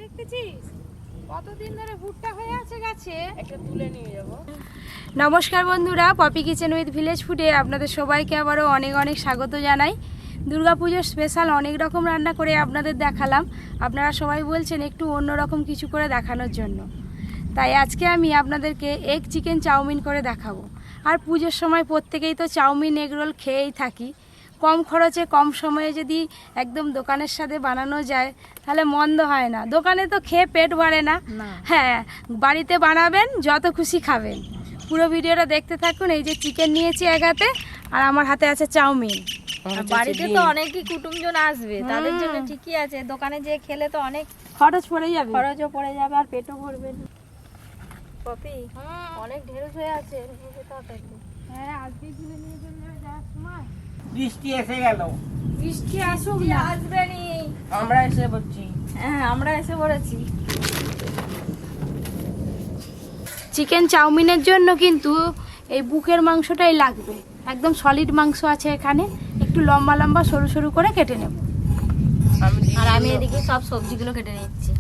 দেখতেছিস কতদিন ধরে ভুট্টা হয়ে আছে গাছে, একটা তুলে নিয়ে যাব। নমস্কার বন্ধুরা, পপি কিচেন উইথ ভিলেজ ফুডে আপনাদের সবাইকে আবারও অনেক অনেক স্বাগত জানাই। দুর্গাপুজোর স্পেশাল অনেক রকম রান্না করে আপনাদের দেখালাম। আপনারা সবাই বলছেন একটু অন্যরকম কিছু করে দেখানোর জন্য, তাই আজকে আমি আপনাদেরকে এগ চিকেন চাউমিন করে দেখাবো। আর পুজোর সময় প্রত্যেকেই তো চাউমিন এগ রোল খেয়েই থাকি। কম খরচে কম সময়ে যদি একদম দোকানের সাথে বানানো যায় তাহলে মন্দ হয় না। দোকানে তো খেয়ে পেট ভরে না, হ্যাঁ বাড়িতে বানাবেন যত খুশি খাবেন। পুরো ভিডিওটা দেখতে থাকুন। এই যে চিকেন নিয়েছি এক হাতে, আর আমার হাতে আছে চাউমিন। বাড়িতে তো অনেকই কুটুমজন আসবে, তাদের জন্য ঠিকই আছে। দোকানে যে খেলে তো অনেক খরচ পড়ে যাবে, খরচও পড়ে যাবে আর পেটও ভরবে না। পপি অনেক ঢেঁড়স হয়ে আছে, হ্যাঁ আজকেই তুলে নিয়ে চলে যাবে যাওয়ার সময়। বৃষ্টি এসে গেল। বৃষ্টি আসুক না, আসবে নি, আমরা এসে পড়ছি। হ্যাঁ আমরা এসে পড়েছি। চিকেন চাউমিনের জন্য কিন্তু এই বুকের মাংসটাই লাগবে। একদম সলিড মাংস আছে এখানে, একটু লম্বা লম্বা সরু সরু করে কেটে নেব। আর আমি এদিকে সব সবজিগুলো কেটে নিচ্ছি।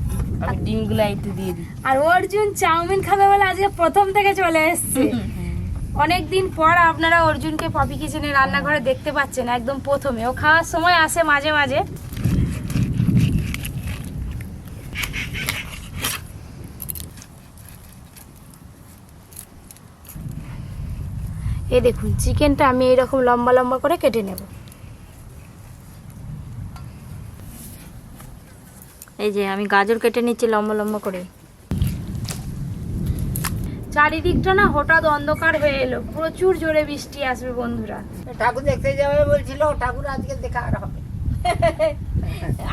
আমি ডিমগুলো একটু দিয়ে দিই। আর অর্জুন চাউমিন খাবে বলে আজকে প্রথম থেকে চলে এসছে। অনেকদিন পর আপনারা অর্জুনকে পপি কিচেনে রান্নাঘরে দেখতে পাচ্ছেন। একদম প্রথমে ও খাওয়ার সময় আসে মাঝে মাঝে। এই দেখুন চিকেনটা আমি এইরকম লম্বা লম্বা করে কেটে নেব। এই যে আমি গাজর কেটে নিচ্ছি লম্বা লম্বা করে। চারিদিকটা না হঠাৎ অন্ধকার হয়ে এলো, প্রচুর জোরে বৃষ্টি আসবে বন্ধুরা। ঠাকুর দেখতে যাবে বলছিল, ঠাকুর আজকে দেখা আর হবে।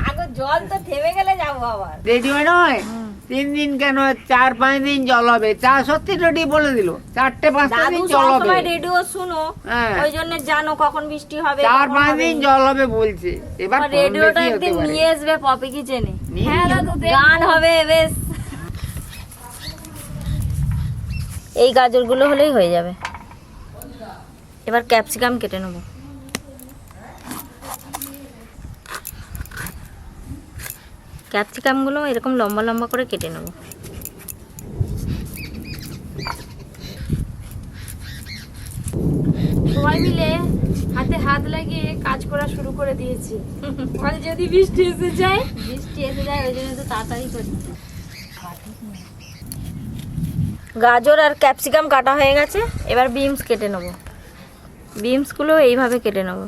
আগে জল তো থেমে গেলে যাবো আবার। রেডি হয় নয় 3 দিন কেন 4-5 দিন জল হবে। চা সত্যি রেডি বলে দিল, 4-5 দিন জল হবে। রেডিও শুনো, হ্যাঁ। ওই জন্য জানো কখন বৃষ্টি হবে। 4-5 দিন জল হবে বলছে। এবার রেডিওটা একদিন নিয়ে আসবে পপি কিচেনে। হ্যাঁ দাদু, গান হবে বেশ। এই গাজরগুলো হলেই হয়ে যাবে। এবার ক্যাপসিকাম কেটে নেব। ক্যাপসিকামগুলো এরকম লম্বা লম্বা করে কেটে নেব। সবাই মিলে হাতে হাত লাগিয়ে কাজ করা শুরু করে দিয়েছি। মানে যদি বৃষ্টি এসে যায়, ওই জন্য তো তাড়াতাড়ি করছি। গাজর আর ক্যাপসিকাম কাটা হয়ে গেছে, এবার বিনস কেটে নেব। বিনসগুলো এইভাবে কেটে নেব।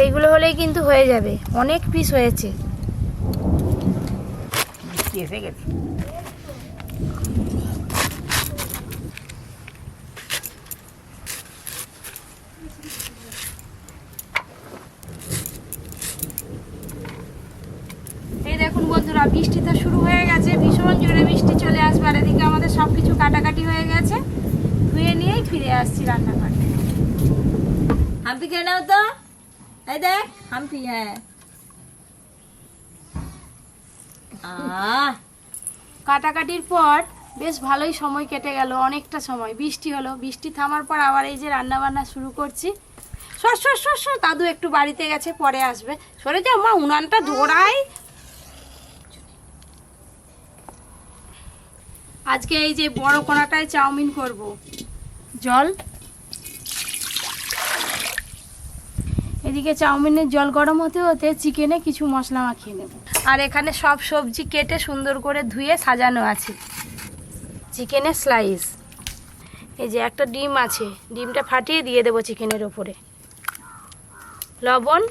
এইগুলো হলেই কিন্তু হয়ে যাবে। অনেক পিস হয়েছে। বৃষ্টি এসে গেছে। এই দেখুন বন্ধুরা, বৃষ্টি তো শুরু হয়ে গেছে, ভীষণ জোরে বৃষ্টি চলে আসবে। আর এদিকে আমাদের সবকিছু কাটাকাটি হয়ে গেছে, ধুয়ে নিয়েই ফিরে আসছি রান্নাঘরে। হাম্পি খেয়ে নাও তো। এই দেখ হাম্পি। হ্যাঁ কাটাকাটির পর বেশ ভালোই সময় কেটে গেল, অনেকটা সময়। বৃষ্টি হলো, বৃষ্টি থামার পর আবার এই যে রান্না বান্না শুরু করছি। সর দাদু একটু বাড়িতে গেছে, পরে আসবে। সরে যাও মা, উনানটা ধরাই। আজকে এই যে বড় কোনাটায় চাউমিন করব। জল, এদিকে চাউমিনের জল গরম হতে হতে চিকেনে কিছু মশলা মাখিয়ে নেব। আর এখানে সব সবজি কেটে সুন্দর করে ধুয়ে সাজানো আছে। চিকেনের স্লাইস, এই যে একটা ডিম আছে, ডিমটা ফাটিয়ে দিয়ে দেবো চিকেনের ওপরে। লবণ,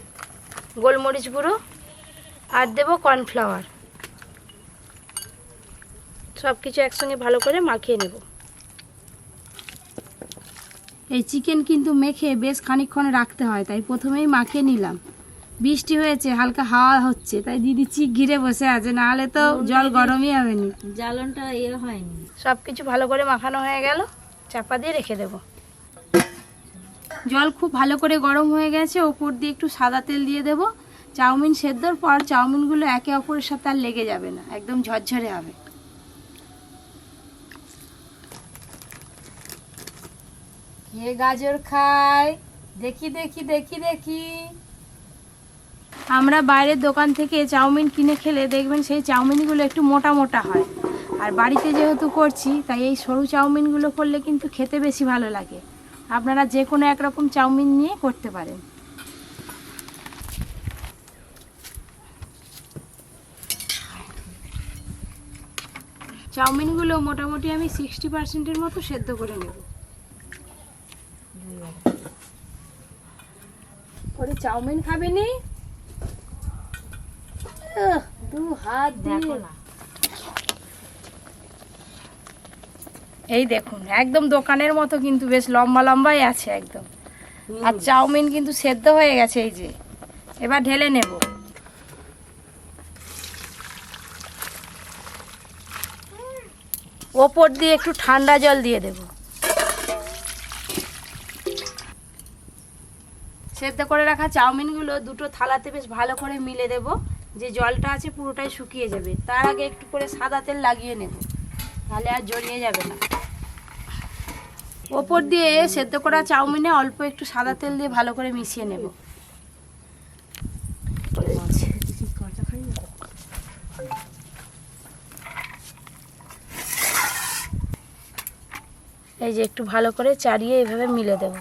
গোলমরিচ গুঁড়ো আর দেবো কর্নফ্লাওয়ার। সব কিছু একসঙ্গে ভালো করে মাখিয়ে নেব। এই চিকেন কিন্তু মেখে বেশ খানিকক্ষণ রাখতে হয়, তাই প্রথমেই মাখিয়ে নিলাম। বৃষ্টি হয়েছে, হালকা হাওয়া হচ্ছে, তাই দিদি চিক ঘিরে বসে আছে, নাহলে তো জল গরমই হবে না। জ্বালনটা হয়নি। সব কিছু ভালো করে মাখানো হয়ে গেল, চাপা দিয়ে রেখে দেব। জল খুব ভালো করে গরম হয়ে গেছে, ওপর দিয়ে একটু সাদা তেল দিয়ে দেব। চাউমিন সেদ্ধর পর চাউমিনগুলো একে অপরের সাথে আর লেগে যাবে না, একদম ঝরঝরে হবে। কে গাজর খায় দেখি দেখি দেখি দেখি। আমরা বাইরের দোকান থেকে চাউমিন কিনে খেলে দেখবেন সেই চাউমিনগুলো একটু মোটা মোটা হয়, আর বাড়িতে যেহেতু করছি তাই এই সরু চাউমিনগুলো করলে কিন্তু খেতে বেশি ভালো লাগে। আপনারা যে কোনো একরকম চাউমিন নিয়ে করতে পারেন। চাউমিনগুলো মোটামুটি আমি 60% মতো সেদ্ধ করে নেব। ওরে চাউমিন খাবে নি? দু হাত দিয়ে এই দেখুন, একদম দোকানের মতো কিন্তু বেশ লম্বা লম্বাই আছে একদম। আর চাউমিন কিন্তু সেদ্ধ হয়ে গেছে। এই যে এবার ঢেলে নেব। ওপর দিয়ে একটু ঠান্ডা জল দিয়ে দেব। সেদ্ধ করে রাখা চাউমিনগুলো দুটো থালাতে বেশ ভালো করে মিলে দেব, যে জলটা আছে পুরোটাই শুকিয়ে যাবে। তার আগে একটু করে সাদা তেল লাগিয়ে নেব, তাহলে আর জড়িয়ে যাবে না। ওপর দিয়ে সেদ্ধ করা চাউমিনে অল্প একটু সাদা তেল দিয়ে ভালো করে মিশিয়ে নেব। এই যে একটু ভালো করে চাড়িয়ে এভাবে মিলে দেব।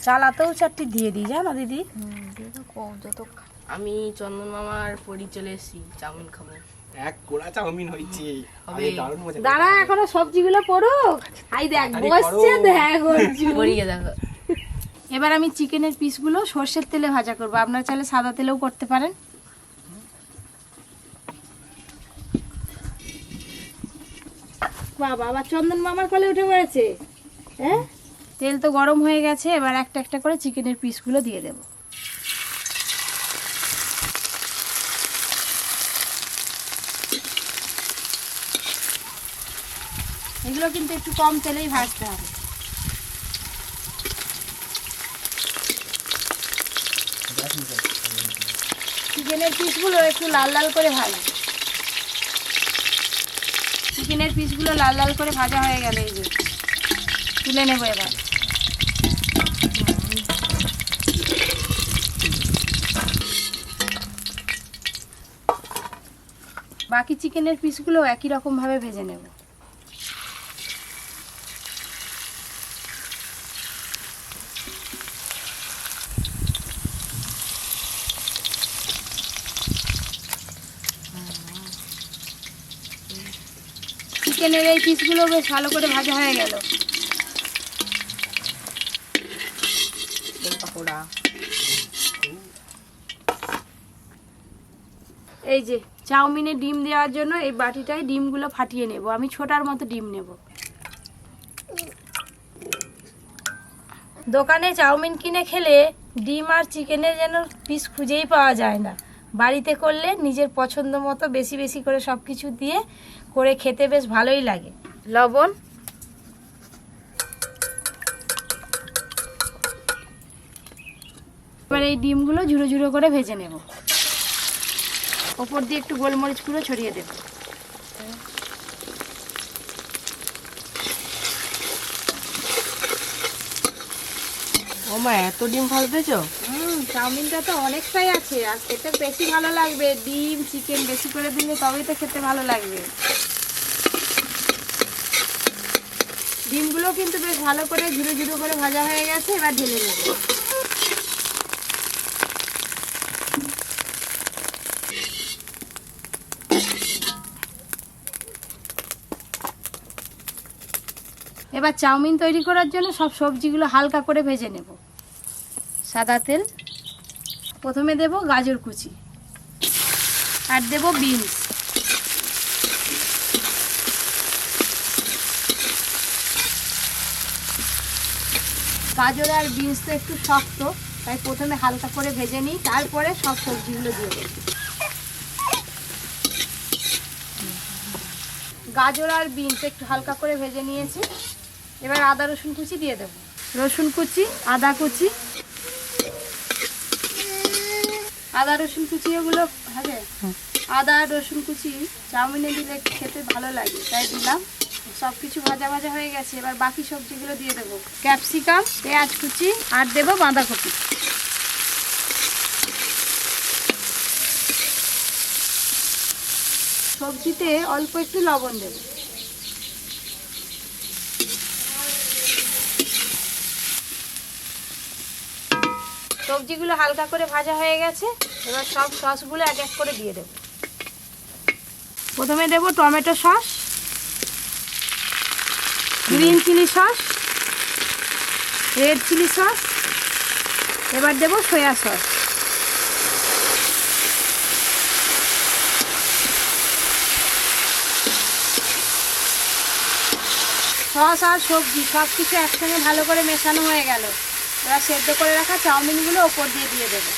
চালাতেও চারটি দিয়ে দিই, জানো দিদি? আমি চন্দন মামার পরি চলে এসেছি, চাউমিন খাবো। এক কোড়া চাউমিন হয়েছে। হবে। দারুণ মজা। দাঁড়া, এখনো সবজিগুলো পড়ুক। আই দেখ বসছে, দেখ পরিয়ে দেখো। এবার আমি চিকেনের পিসগুলো সর্ষের তেলে ভাজা করব। আপনারা চাইলে সাদা তেলেও করতে পারেন। বাবা, আবার চন্দন মামার কোলে উঠে পড়েছে। হ্যাঁ, তেল তো গরম হয়ে গেছে। এবার একটা একটা করে চিকেনের পিসগুলো দিয়ে দেব। এগুলো কিন্তু একটু কম তেলেই ভাজতে হবে। চিকেনের পিসগুলো একটু লাল লাল করে ভাজা। চিকেনের পিসগুলো লাল লাল করে ভাজা হয়ে গেলে এই যে তুলে নেব। এবার বাকি চিকেনের পিসগুলো একই রকম ভাবে ভেজে নেব। চিকেনের এই পিসগুলো বেশ ভালো করে ভাজা হয়ে গেল। এই যে চাউমিনে ডিম দেওয়ার জন্য এই বাটিটায় ডিমগুলো ফাটিয়ে নেব। আমি ছোটার মতো ডিম নেব। দোকানে চাউমিন কিনে খেলে ডিম আর চিকেনের যেন পিস খুঁজেই পাওয়া যায় না। বাড়িতে করলে নিজের পছন্দ মতো বেশি বেশি করে সব কিছু দিয়ে করে খেতে বেশ ভালোই লাগে। লবণ, এবার এই ডিমগুলো ঝুড়ো ঝুড়ো করে ভেজে নেব। ওপর দিয়ে একটু গোলমরিচ গুঁড়ো ছড়িয়ে দেব। ও মা, এত ডিম ফালতেছো? চাউমিনটা তো অনেকটাই আছে, আর খেতে বেশি ভালো লাগবে। ডিম চিকেন বেশি করে দিলে তবেই তো খেতে ভালো লাগবে। ডিমগুলো কিন্তু বেশ ভালো করে ঝুড়ো ঝুড়ো করে ভাজা হয়ে গেছে। এবার ঢেলে নেব। এবার চাউমিন তৈরি করার জন্য সব সবজিগুলো হালকা করে ভেজে নেব। সাদা তেল, প্রথমে দেব গাজর কুচি, আর দেব বিনস, গাজর আর বিনস তো একটু শক্ত, তাই প্রথমে হালকা করে ভেজে নিই, তারপরে সব সবজিগুলো দিয়ে দেব। গাজর আর বিনস একটু হালকা করে ভেজে নিয়েছি। এবার আদা রসুন কুচি দিয়ে দেব। রসুন কুচি, আদা কুচি, আদা রসুন কুচি এগুলো হবে। আদা রসুন কুচি চাউমিনে দিলে খেতে ভালো লাগে, তাই দিলাম। সব কিছু ভাজা ভাজা হয়ে গেছে, এবার বাকি সবজিগুলো দিয়ে দেবো। ক্যাপসিকাম, পেঁয়াজ কুচি আর দেবো বাঁধাকপি। সবজিতে অল্প একটু লবণ দেবো। সবজিগুলো হালকা করে ভাজা হয়ে গেছে, এবার সব সসগুলো এক এক করে দিয়ে দেবো। প্রথমে দেবো tomato sauce, green chilli sauce, red chilli sauce, এবার দেবো সয়া সস। সস আর সবজি সব কিছু একসঙ্গে ভালো করে মেশানো হয়ে গেল, এবার সেদ্ধ করে রাখা চাউমিনগুলো ওপর দিয়ে দিয়ে দেবো।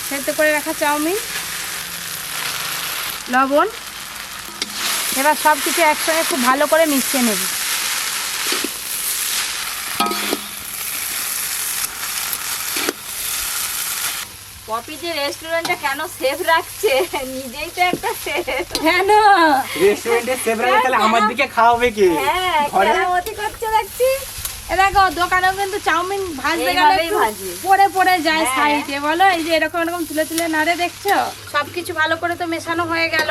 সেদ্ধ করে রাখা চাউমিন, লবণ, এবার সব কিছু একসঙ্গে খুব ভালো করে মিশিয়ে নেব। পপি যে রেস্টুরেন্টটা কেন সেফ রাখছে, নিজেই তো একটা সেফ। কেন রেস্টুরেন্টে সেভ রাখে তাহলে আমার দিকে খাওয়াবে কি? হ্যাঁ, ঘরে? কেরামতি করছে দেখছি। দেখো দোকানেও কিন্তু চাউমিন ভাজতে গেলে এইভাবেই একটু ভাজে। পড়ে পড়ে যায় হ্যাঁ। সাইডে, বলো এই যে এরকম এরকম তুলে তুলে নাড়ে, দেখছো? সবকিছু ভালো করে তো মেশানো হয়ে গেল,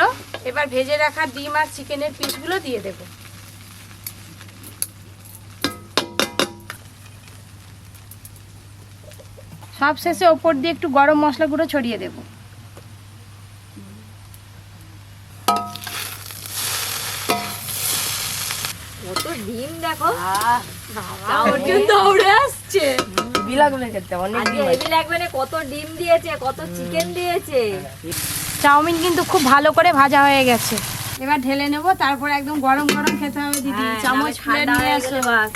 এবার ভেজে রাখা ডিম আর চিকেনের পিসগুলো দিয়ে দেবো। সব শেষে ওপর দিয়ে একটু গরম মশলা গুঁড়ো ছড়িয়ে দেবো। কত ডিম দেখো, অর্জুন দৌড়ে আসছে। হেভি লাগবে খেতে, অনেক আজকে ডিম আছে। হেভি লাগবে না, কত ডিম দিয়েছে, কত চিকেন দিয়েছে। চাউমিন কিন্তু খুব ভালো করে ভাজা হয়ে গেছে, এবার ঢেলে নেব, তারপর একদম গরম গরম খেতে হবে দিদি। হ্যাঁ, চামচ নাহলে খুলে ঠান্ডা নিয়ে হয়ে আসো। গেলে বাস।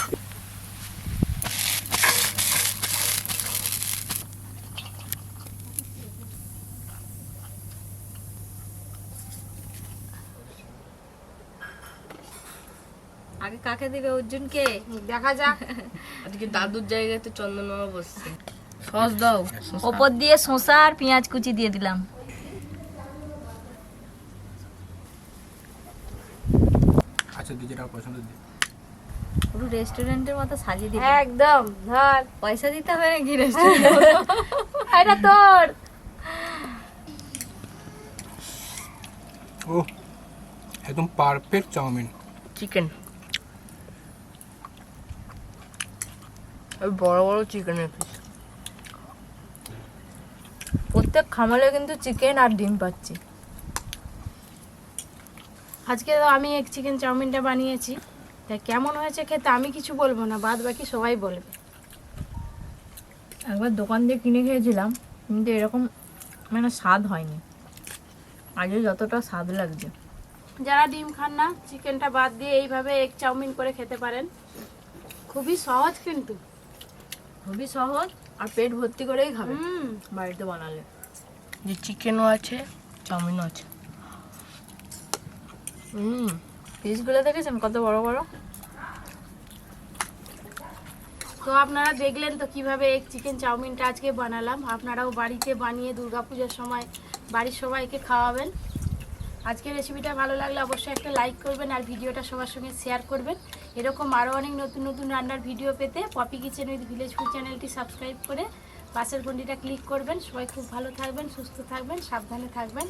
আগে কাকে দিবে, অর্জুনকে? দেখা যাক। আজকে দাদুর জায়গায় তো চন্দন মামা বসছে। সস দাও। ওপর দিয়ে শসা আর পেঁয়াজ কুচি দিয়ে দিলাম। আচ্ছা তুই যেটা পছন্দ দি। পুরো রেস্টুরেন্টের মতো সাজিয়ে দিবি। একদম ধর, পয়সা দিতে হবে নাকি রেস্টুরেন্টে? এটা তোর। ও একদম পারফেক্ট চাউমিন। চিকেন, বড় বড় চিকেনের পিস। প্রত্যেক খামারে কিন্তু চিকেন আর ডিম পাচ্ছি। আজকে তো আমি এক চিকেন চাউমিনটা বানিয়েছি, তা কেমন হয়েছে খেতে আমি কিছু বলবো না, বাদ বাকি সবাই বলবে। একবার দোকান দিয়ে কিনে খেয়েছিলাম, কিন্তু এরকম মানে স্বাদ হয়নি। আগে যতটা স্বাদ লাগছে। যারা ডিম খান না, চিকেনটা বাদ দিয়ে এইভাবে এগ চাউমিন করে খেতে পারেন, খুবই সহজ কিন্তু। খুবই সহজ, আর পেট ভর্তি করেই খাবে হুম, বাড়িতে বানালে। যে চিকেনও আছে, চাউমিনও আছে। পিসগুলো দেখেছেন কত বড় বড়। তো আপনারা দেখলেন তো কিভাবে এগ চিকেন চাউমিনটা আজকে বানালাম। আপনারাও বাড়িতে বানিয়ে দুর্গাপূজার সময় বাড়ির সবাইকে খাওয়াবেন। আজকের রেসিপিটা ভালো লাগলে অবশ্যই একটা লাইক করবেন আর ভিডিওটা সবার সঙ্গে শেয়ার করবেন। এরকম আরও অনেক নতুন নতুন রান্নার ভিডিও পেতে Poppy kitchen with village food চ্যানেলটি সাবস্ক্রাইব করে পাশের ঘন্টিটা ক্লিক করবেন। সবাই খুব ভালো থাকবেন, সুস্থ থাকবেন, সাবধানে থাকবেন।